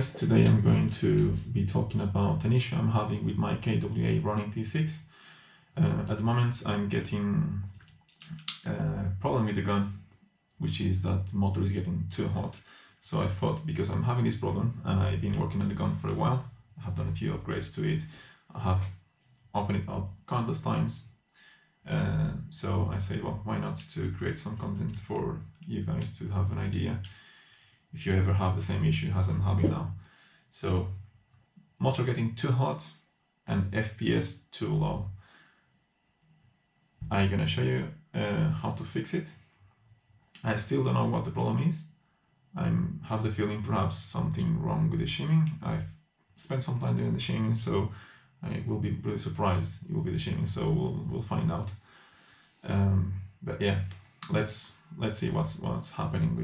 guys, today I'm going to be talking about an issue I'm having with my KWA Ronin T6. At the moment I'm getting a problem with the gun, which is that the motor is getting too hot. So I thought, because I'm having this problem and I've been working on the gun for a while, I have done a few upgrades to it, I have opened it up countless times. So I say, well, why not to create some content for you guys to have an idea if you ever have the same issue as I'm having now. So, motor getting too hot and FPS too low. I'm gonna show you how to fix it. I still don't know what the problem is. I have the feeling perhaps something wrong with the shimming. I've spent some time doing the shimming, so I will be really surprised it will be the shimming, so we'll find out. But yeah, let's see what's happening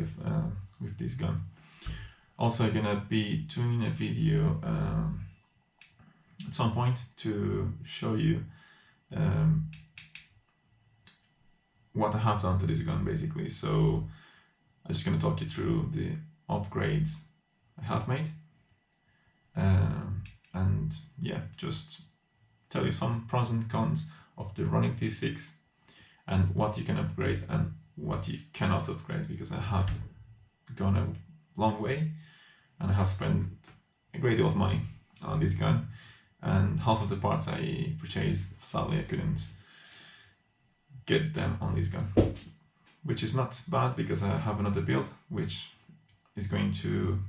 with this gun. Also, I'm gonna be doing a video at some point to show you what I have done to this gun, basically. So I'm just gonna talk you through the upgrades I have made, and yeah, just tell you some pros and cons of the Ronin T6 and what you can upgrade and what you cannot upgrade, because I have gone a long way and I have spent a great deal of money on this gun, and half of the parts I purchased, sadly I couldn't get them on this gun, which is not bad because I have another build which is going to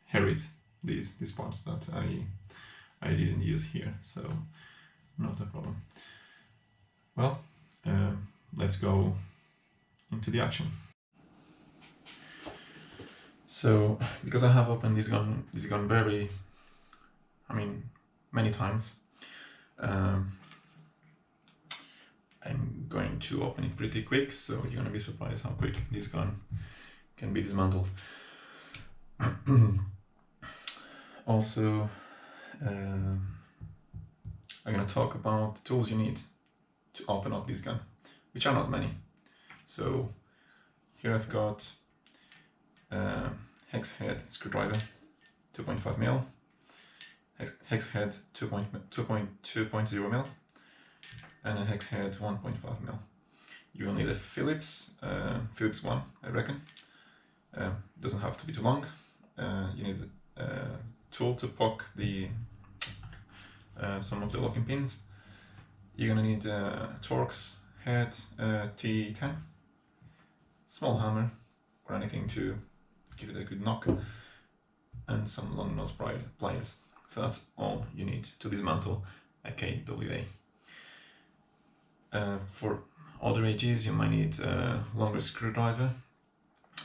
inherit these parts that I didn't use here, so not a problem. Well, let's go into the action. So, because I have opened this gun many times, I'm going to open it pretty quick, so you're gonna be surprised how quick this gun can be dismantled. Also, I'm gonna talk about the tools you need to open up this gun, which are not many. So here I've got hex head screwdriver 2.5mm, hex head 2.0mm, and a hex head 1.5mm. You will need a Phillips 1, I reckon. Doesn't have to be too long. You need a tool to poke the some of the locking pins. You're gonna need a Torx head T10, small hammer or anything to give it a good knock, and some long nose pliers. So that's all you need to dismantle a KWA. For other AEGs you might need a longer screwdriver.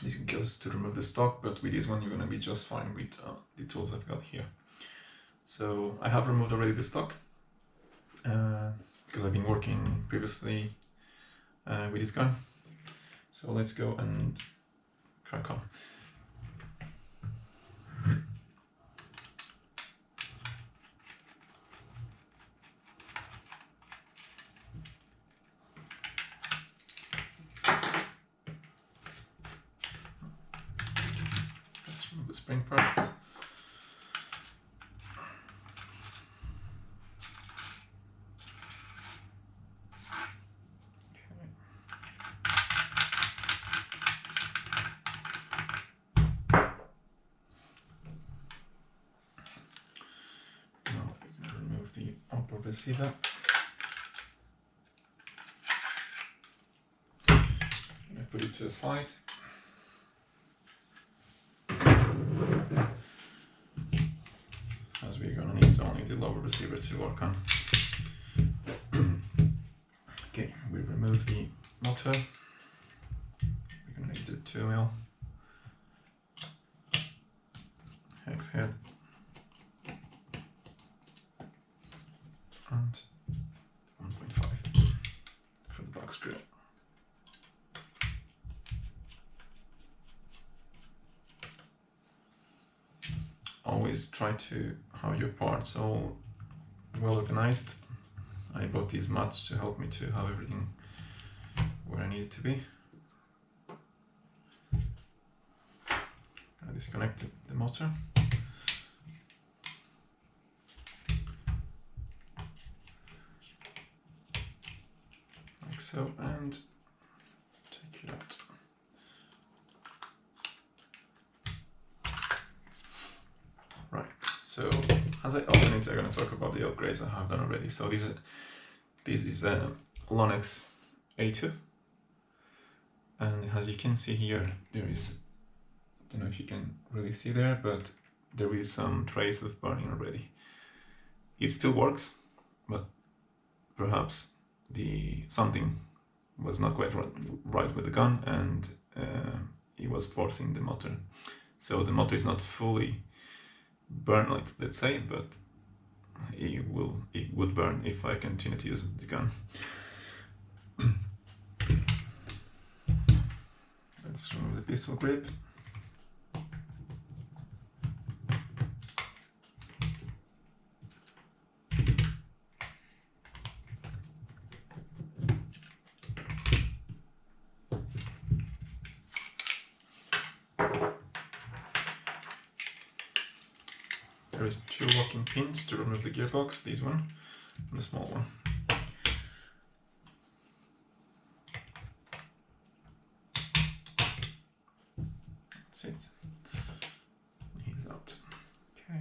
This goes to remove the stock, but with this one you're gonna be just fine with the tools I've got here. So I have removed already the stock because I've been working previously with this gun. So let's go and crack on. Let's remove the spring first. Receiver. I'm going to put it to the side. As we're going to need only the lower receiver to work on. Okay, we remove the motor. We're going to need the 2mm hex head. And 1.5 for the back screw. Always try to have your parts all well organized. I bought these mats to help me to have everything where I need it to be. disconnect the motor. Like so, and take it out. Right, so as I open it, I'm going to talk about the upgrades I have done already. So this is a Lonix A2, and as you can see here, there is, I don't know if you can really see there, but there is some trace of burning already. It still works, but perhaps something was not quite right with the gun, and it was forcing the motor. So the motor is not fully burned, like let's say, but it would burn if I continue to use the gun. Let's remove the pistol grip. There is 2 locking pins to remove the gearbox, this one and the small one. That's it. He's out. Okay.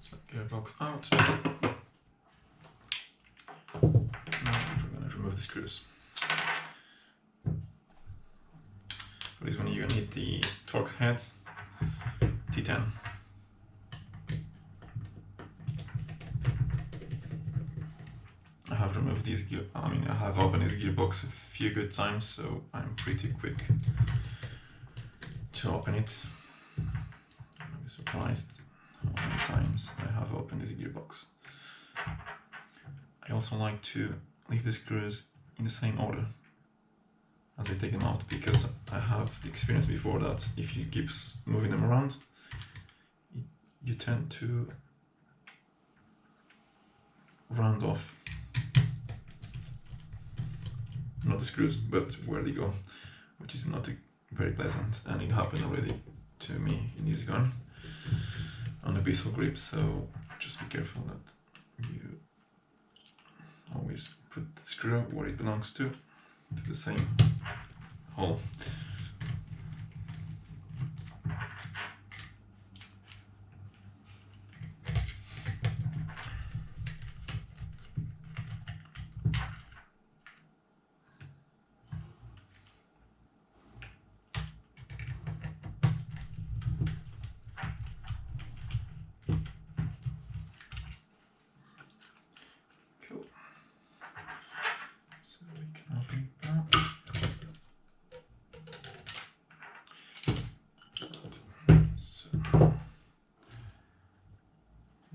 So gearbox out. Now we're going to remove the screws. For this one you're going to need the Torx head T10. I have removed this gear, I have opened this gearbox a few good times, so I'm pretty quick to open it. I'll be surprised how many times I have opened this gearbox. I also like to leave the screws in the same order as I take them out, because I have the experience before that if you keep moving them around, you tend to round off, not the screws, but where they go, which is not very pleasant, and it happened already to me in this gun on the pistol grip. So just be careful that you always put the screw where it belongs to the same hole. Cool. So we can open it now. So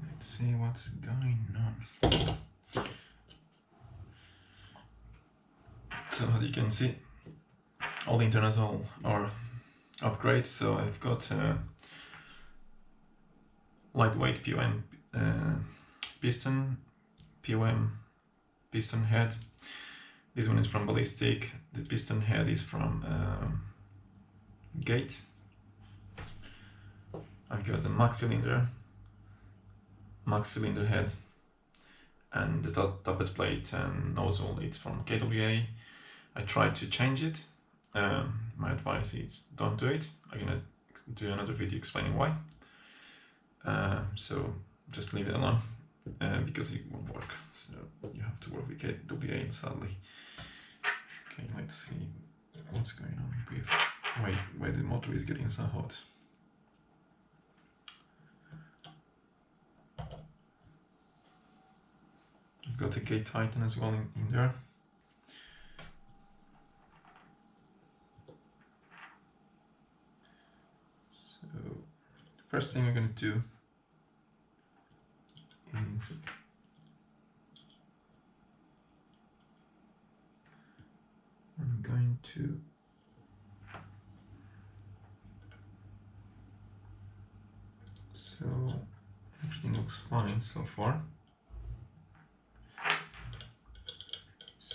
let's see what's going on. So as you can see, all the internals are upgrades. So I've got a lightweight POM piston, POM piston head. This one is from Ballistic. The piston head is from Gate. I've got a max cylinder head, and the topped plate and nozzle, it's from KWA. I tried to change it. My advice is don't do it. I'm gonna do another video explaining why. So just leave it alone, because it won't work. So you have to work with KWA, sadly. Okay, let's see what's going on with why the motor is getting so hot. You've got a gate tighten as well in there. So the first thing I'm going to do is I'm going to so everything looks fine so far.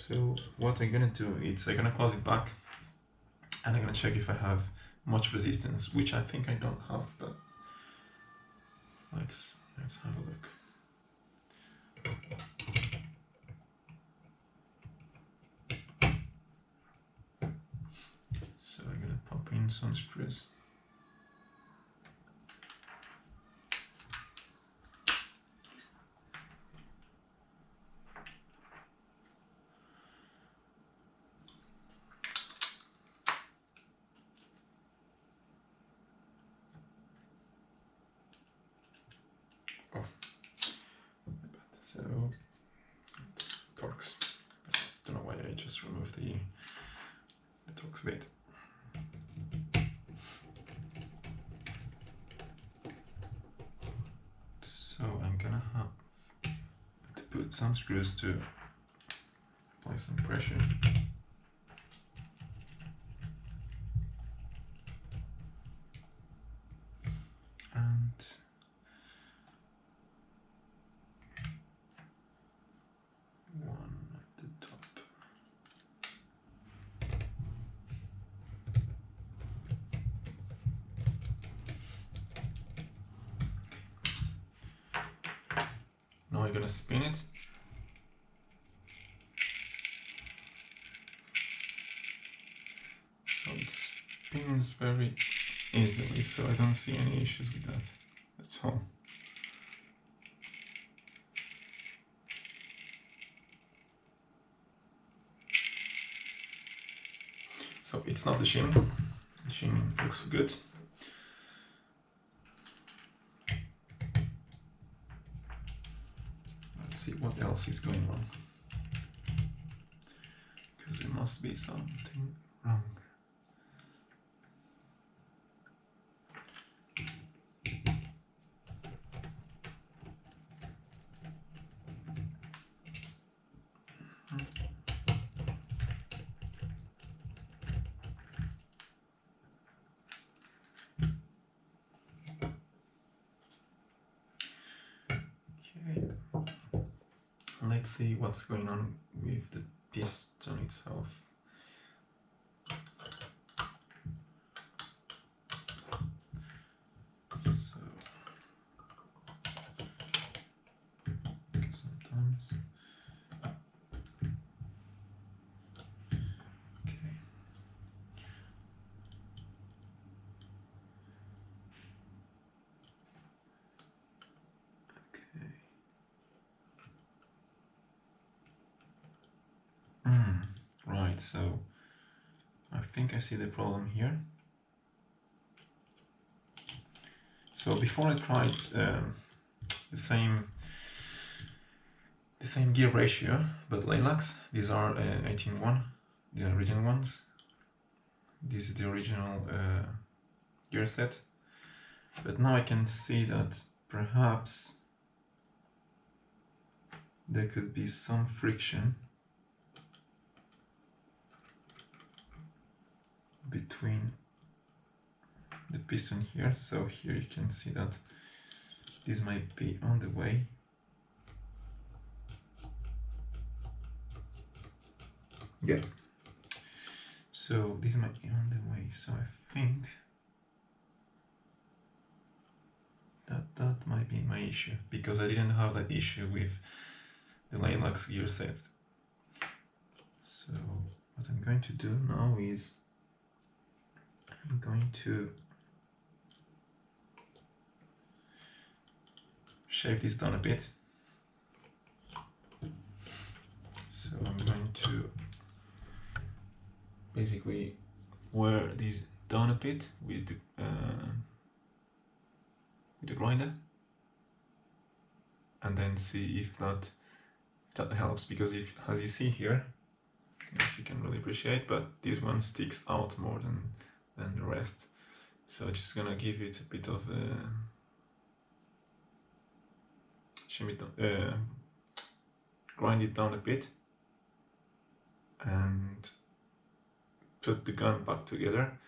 So what I'm gonna do is I'm gonna close it back and I'm gonna check if I have much resistance, which I think I don't have, but let's have a look. So I'm gonna pop in some screws. So Torx. Don't know why I just removed the Torx bit. So I'm gonna have to put some screws to apply some pressure. And one at the top. Now I'm gonna spin it. So it spins very easily, so I don't see any issues with that at all. So it's not the shim. The shim looks good. Let's see what else is going on, because there must be something wrong. Let's see what's going on with the piston itself. So, sometimes, okay. Right, so I think I see the problem here. So before I tried the same gear ratio, but Lilacs, these are 18-1, the original ones. This is the original gear set. But now I can see that perhaps there could be some friction between the piston here. So here you can see that this might be on the way. Yeah. So this might be on the way. So I think that might be my issue, because I didn't have that issue with the Lilacs gear set. So what I'm going to do now is I'm going to shave this down a bit. So I'm going to basically wear this down a bit with the grinder, and then see if that helps, because if, as you see here, if you can really appreciate, but this one sticks out more than the rest. So just gonna give it a bit of grind it down a bit and put the gun back together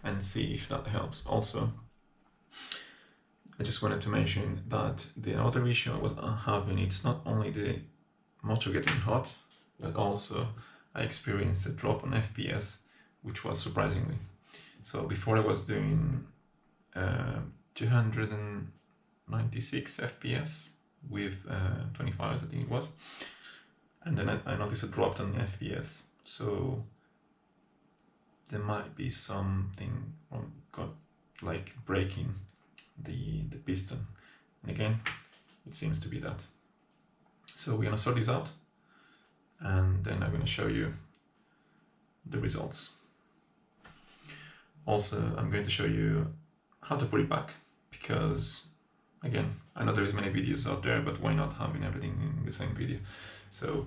and see if that helps. Also, I just wanted to mention that the other issue I was having, it's not only the motor getting hot, but also I experienced a drop on FPS, which was surprisingly. So before I was doing 296 FPS with 25s, I think it was, and then I noticed a drop on FPS. So there might be something like breaking the piston, and again it seems to be that. So we're gonna sort this out, and then I'm gonna show you the results. Also, I'm going to show you how to put it back, because again, I know there is many videos out there, but why not having everything in the same video? So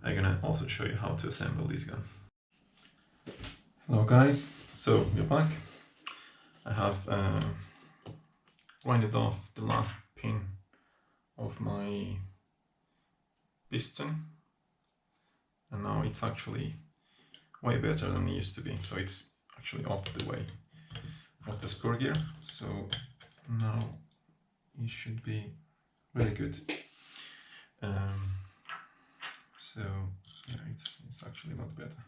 I'm gonna also show you how to assemble this gun. Hello guys, so we're back. I have winded off the last pin of my piston, and now it's actually way better than it used to be. So it's actually off the way of the spur gear, so now it should be really good. So yeah, it's actually a lot better.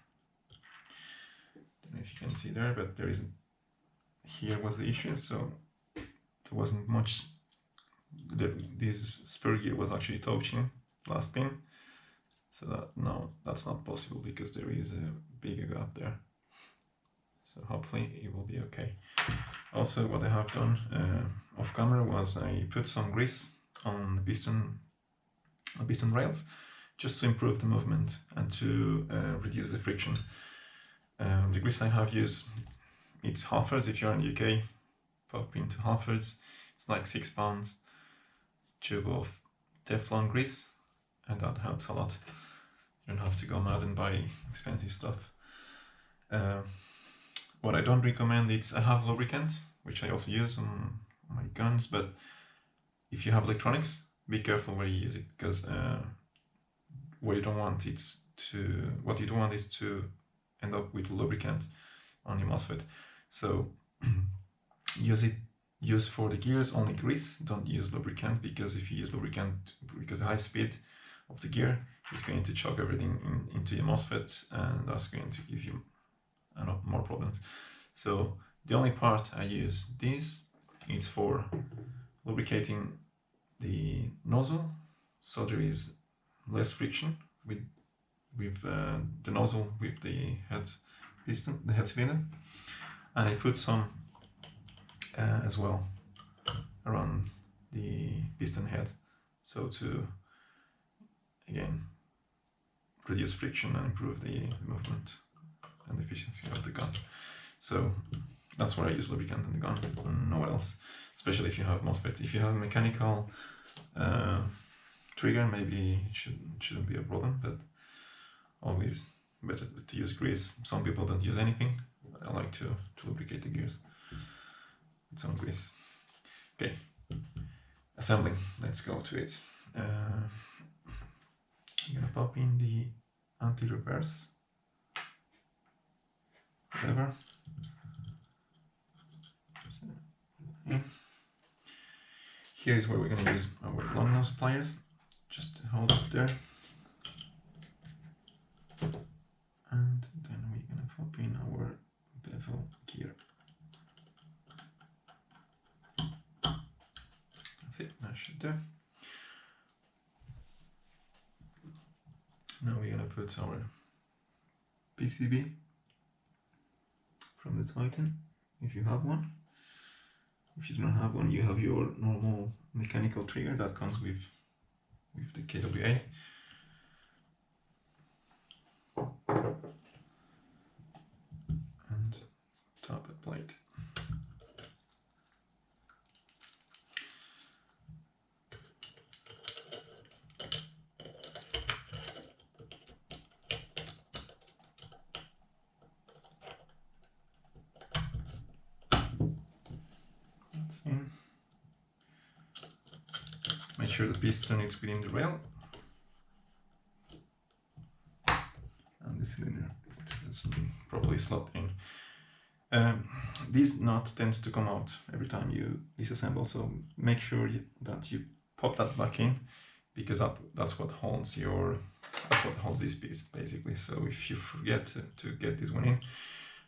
Don't know if you can see there, but there isn't. Here was the issue, so there wasn't much. This spur gear was actually touching last pin, so that now that's not possible because there is a bigger gap there. So hopefully it will be okay. Also, what I have done off camera was I put some grease on the piston rails, just to improve the movement and to reduce the friction. The grease I have used, it's Halfords. If you're in the UK, pop into Halfords. It's like £6 tube of Teflon grease, and that helps a lot. You don't have to go mad and buy expensive stuff. What I don't recommend is I have lubricant, which I also use on my guns, but if you have electronics, be careful where you use it, because what you don't want is to end up with lubricant on your MOSFET. So use for the gears only grease. Don't use lubricant, because if you use lubricant, because the high speed of the gear is going to choke everything into your MOSFET, and that's going to give you more problems. So the only part I use this, it's for lubricating the nozzle, so there is less friction with the nozzle with the head piston, the head cylinder, and I put some as well around the piston head, so to again reduce friction and improve the movement and efficiency of the gun. So that's where I use lubricant in the gun, and nowhere else, especially if you have MOSFET. If you have a mechanical trigger, maybe it shouldn't be a problem, but always better to use grease. Some people don't use anything. I like to lubricate the gears with some grease. Okay, assembling, let's go to it. I'm gonna pop in the anti-reverse, whatever. So, yeah. Here is where we're gonna use our long nose pliers, just to hold it there. And then we're gonna pop in our bevel gear. That's it, that should do. Now we're gonna put our PCB from the Titan, if you have one. If you do not have one, you have your normal mechanical trigger that comes with the KWA. And top a plate. That's in. Make sure the piston is within the rail. And the cylinder is properly slot in. This nut tends to come out every time you disassemble, so make sure that you pop that back in because that's what holds this piece basically. So if you forget to get this one in,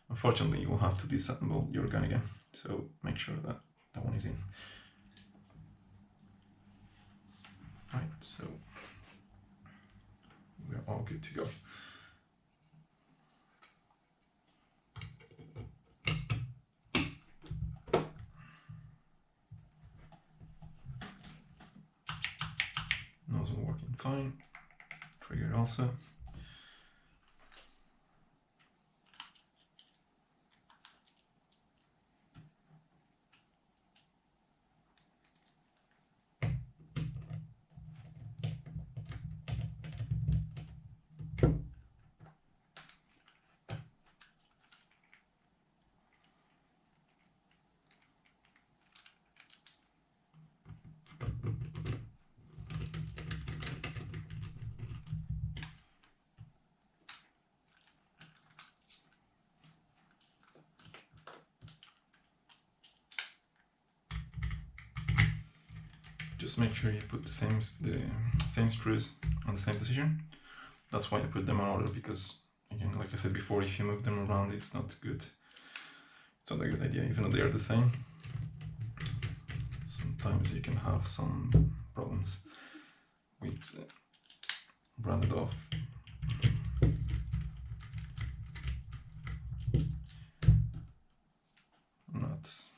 unfortunately you will have to disassemble your gun again. So make sure that that one is in. Right, so we're all good to go. Nozzle working fine, trigger also. Just make sure you put the same screws on the same position. That's why I put them in order, because again, like I said before, if you move them around, it's not good. It's not a good idea, even though they are the same. Sometimes you can have some problems with branded off nuts.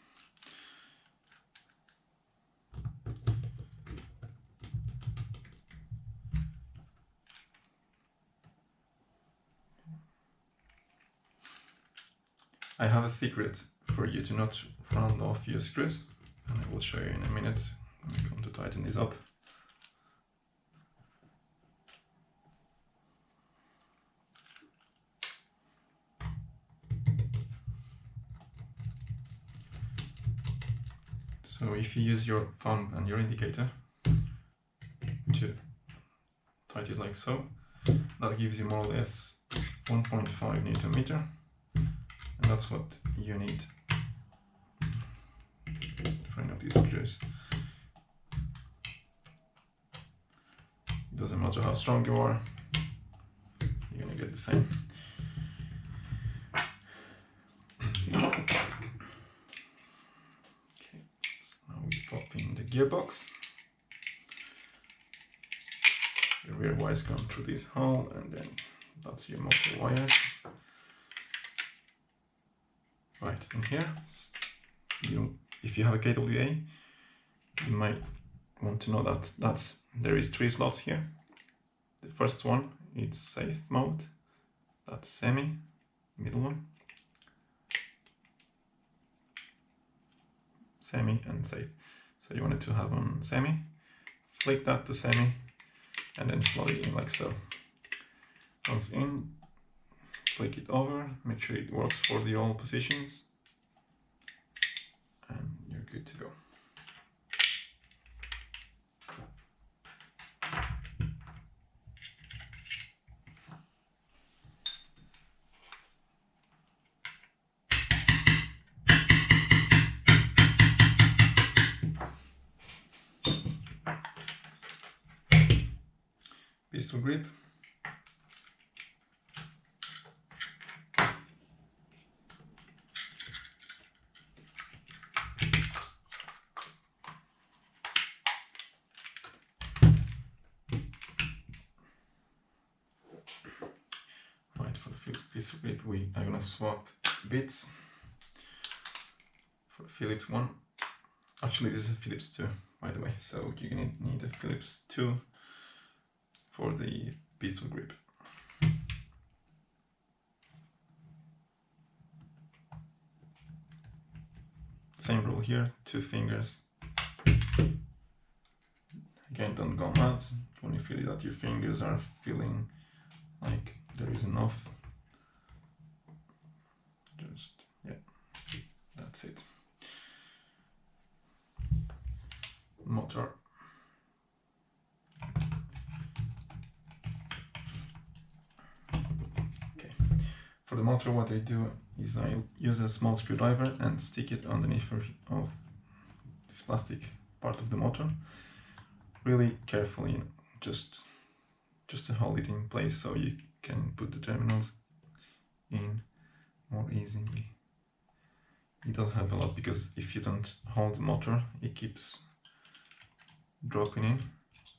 I have a secret for you to not round off your screws, and I will show you in a minute. I'm going to tighten this up. So if you use your thumb and your indicator to tighten it like so, that gives you more or less 1.5 Newton meter. And that's what you need for any of these screws. It doesn't matter how strong you are, you're gonna get the same. Okay, so now we pop in the gearbox. The rear wires come through this hole, and then that's your motor wires. Right, in here, if you have a KWA, you might want to know that there is 3 slots here. The first one is safe mode, that's semi, middle one, semi and safe. So you want it to have on semi, flick that to semi, and then slot it in like so. Once in, flick it over, make sure it works for the all positions, and you're good to go. Pistol grip. Pistol grip, we are gonna swap bits for Phillips one. Actually, this is a Phillips 2, by the way, so you're gonna need a Phillips 2 for the pistol grip. Same rule here, 2 fingers. Again, don't go mad when you feel that your fingers are feeling like there is enough. Just, yeah, that's it. Motor. Okay, for the motor, what I do is I use a small screwdriver and stick it underneath of this plastic part of the motor. Really carefully, just to hold it in place so you can put the terminals in more easily. It doesn't help a lot because if you don't hold the motor, it keeps dropping in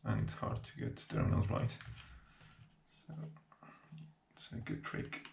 and it's hard to get terminals right. So it's a good trick.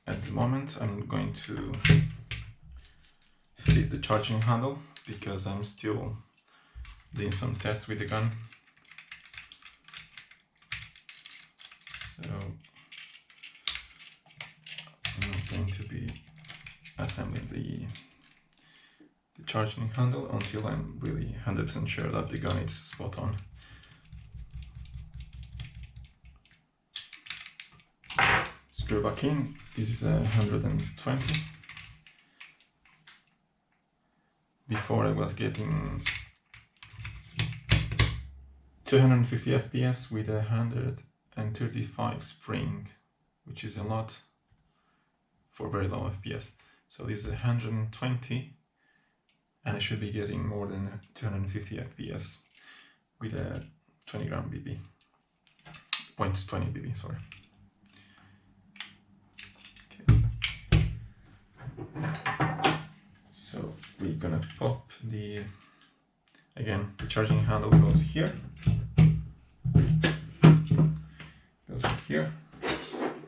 At the moment I'm going to flip the charging handle because I'm still doing some tests with the gun. So I'm not going to be assembling the charging handle until I'm really 100% sure that the gun is spot on. Screw back in. This is 120. Before I was getting 250 FPS with 135 spring, which is a lot for very low FPS. So this is 120 and I should be getting more than 250 FPS with a 20 gram BB, 0.20 BB, sorry. So we're gonna pop the, again, the charging handle goes here, goes here,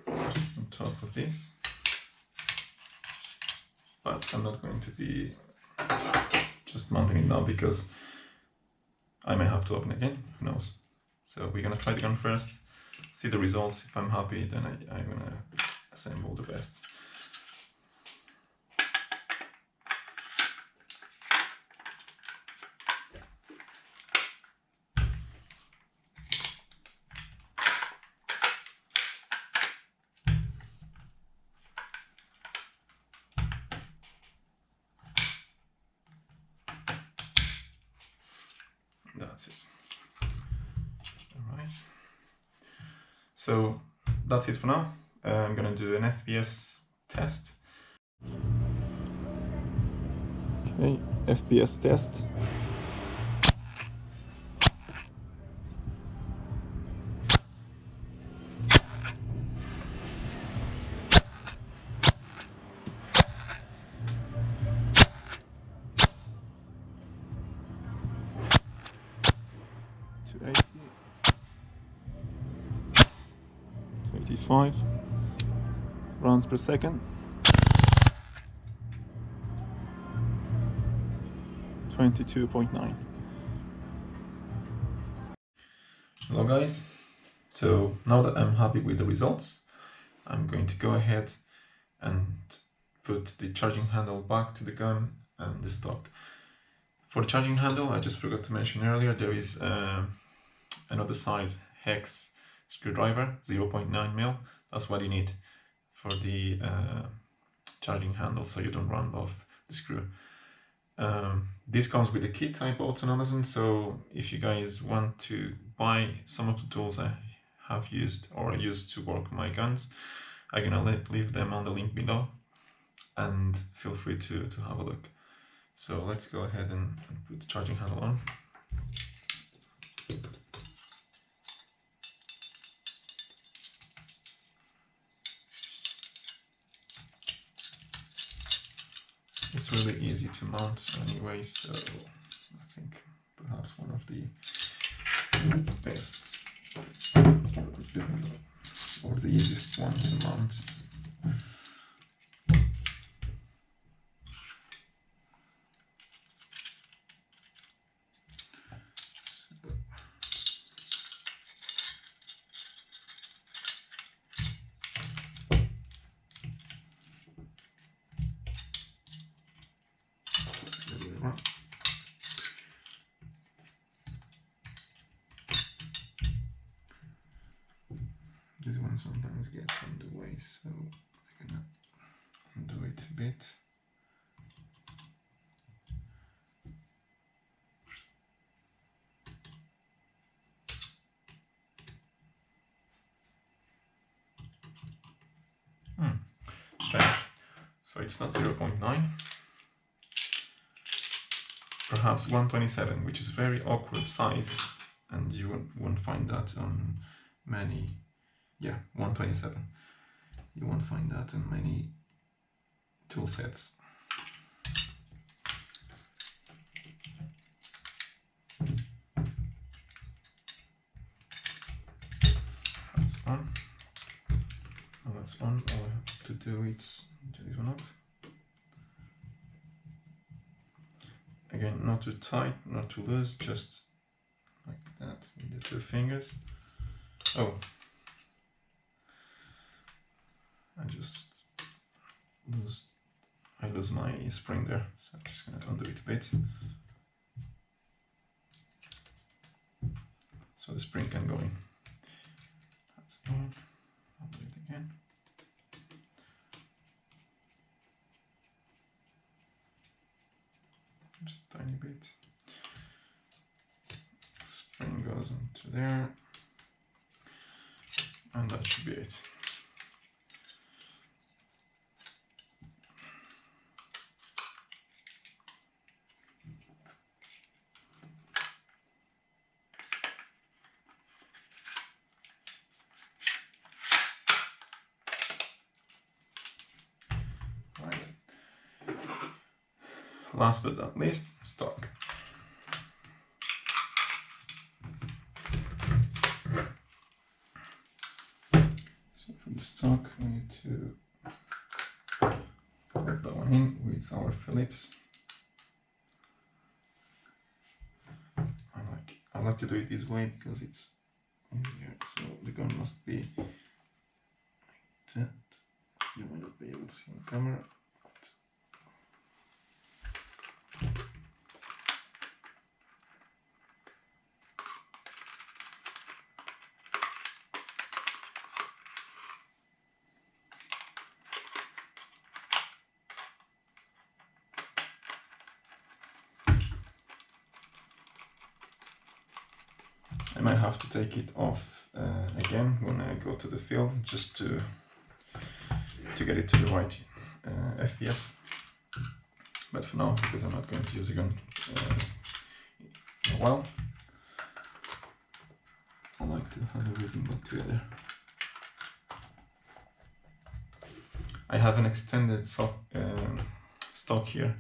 on top of this, but I'm not going to be just mounting it now because I may have to open again, who knows. So we're gonna try the gun first, see the results. If I'm happy, then I'm gonna assemble the best. That's it. All right. So that's it for now. I'm gonna do an FPS test. Okay, FPS test. To 80. 85 rounds per second. 22.9. Hello guys, so now that I'm happy with the results, I'm going to go ahead and put the charging handle back to the gun and the stock. For the charging handle, I just forgot to mention earlier, there is another size hex screwdriver, 0.9 mil. That's what you need for the charging handle, so you don't run off the screw. This comes with a kit I bought on Amazon, so if you guys want to buy some of the tools I have used or I used to work my guns, I'm gonna leave them on the link below and feel free to have a look. So let's go ahead and put the charging handle on. It's really easy to mount anyway, so I think perhaps one of the best or the easiest one to mount. This one sometimes gets on the way, so I'm gonna undo it a bit. Strange. So it's not 0.9. Perhaps 127, which is very awkward size, and you won't find that on many. Yeah, 127. You won't find that in many tool sets. That's on. Now that's on. All I have to do is turn this one up. Again, not too tight, not too loose, just like that with the 2 fingers. Oh, I lose my spring there, so I'm just gonna undo it a bit, so the spring can go in. That's on. I'll do it again. Just a tiny bit. Spring goes into there, and that should be it. Right. Last but not least, stock. So for the stock, we need to put that one in with our Phillips. I like to do it this way because it's easier. So the gun must be like that. You might not be able to see on camera. I might have to take it off again when I go to the field, just to get it to the right FPS. But for now, because I'm not going to use the gun in a while, I like to have everything put together. I have an extended stock here,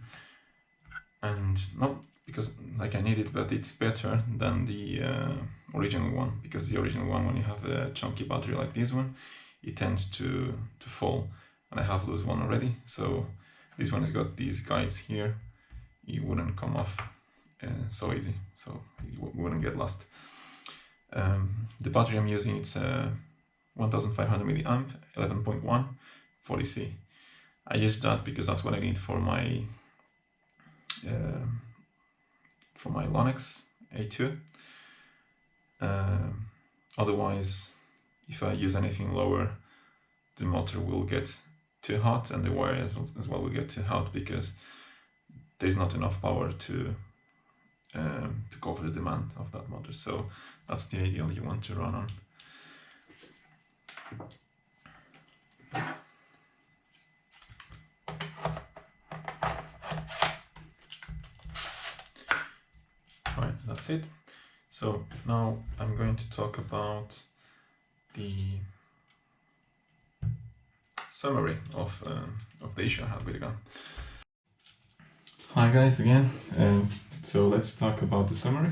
and not because like I need it, but it's better than the original one, because the original one, when you have a chunky battery like this one, it tends to fall, and I have those one already. So this one has got these guides here, it wouldn't come off so easy, so it wouldn't get lost. The battery I'm using, it's 1500 milliamp, 11.1 40C. I use that because that's what I need for my Lonix A2. Otherwise, if I use anything lower, the motor will get too hot, and the wire as well will get too hot, because there's not enough power to cover the demand of that motor. So that's the ideal you want to run on. Right, that's it. So now I'm going to talk about the summary of the issue I had with the gun. Hi guys again. So let's talk about the summary.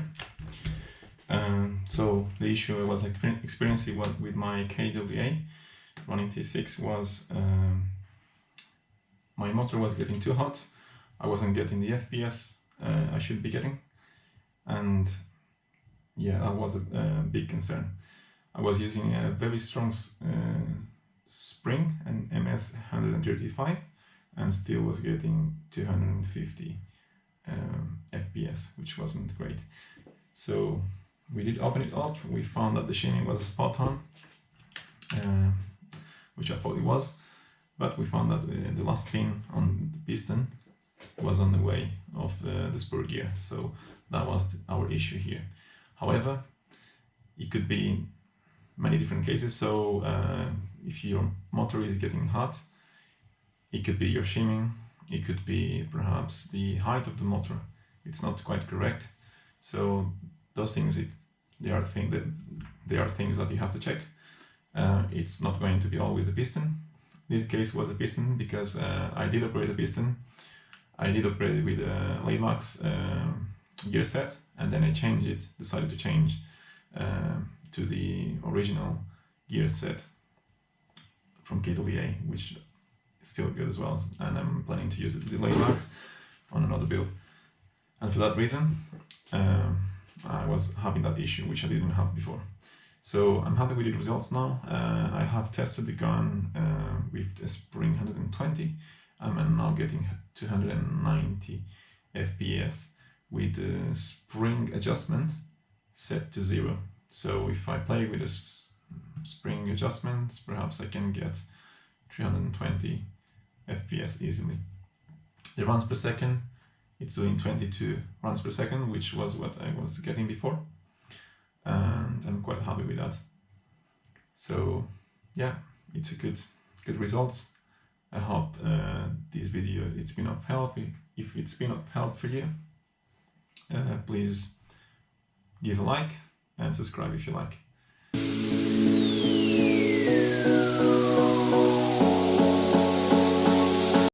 So the issue I was experiencing with my KWA Ronin T6 was my motor was getting too hot. I wasn't getting the FPS I should be getting, and yeah, that was a big concern. I was using a very strong spring, an MS 135, and still was getting 250 FPS, which wasn't great. So we did open it up. We found that the shimmy was spot on. which I thought it was, but we found that the last pin on the piston was on the way of the spur gear, so that was our issue here. However, it could be many different cases. So if your motor is getting hot, it could be your shimming, it could be perhaps the height of the motor, it's not quite correct. So those things, they are things that you have to check. It's not going to be always the piston. This case was a piston because I did operate a piston. I did operate it with a Laymax gear set, and then I decided to change to the original gear set from KWA, which is still good as well, and I'm planning to use the Laymax on another build. And for that reason, I was having that issue, which I didn't have before. So I'm happy with the results now. I have tested the gun with a spring 120. I'm now getting 290 FPS with the spring adjustment set to 0. So if I play with a spring adjustment, perhaps I can get 320 FPS easily. The runs per second, it's doing 22 runs per second, which was what I was getting before, and I'm quite happy with that. So yeah, it's a good results. I hope this video it's been of help. If it's been of help for you, please give a like and subscribe if you like.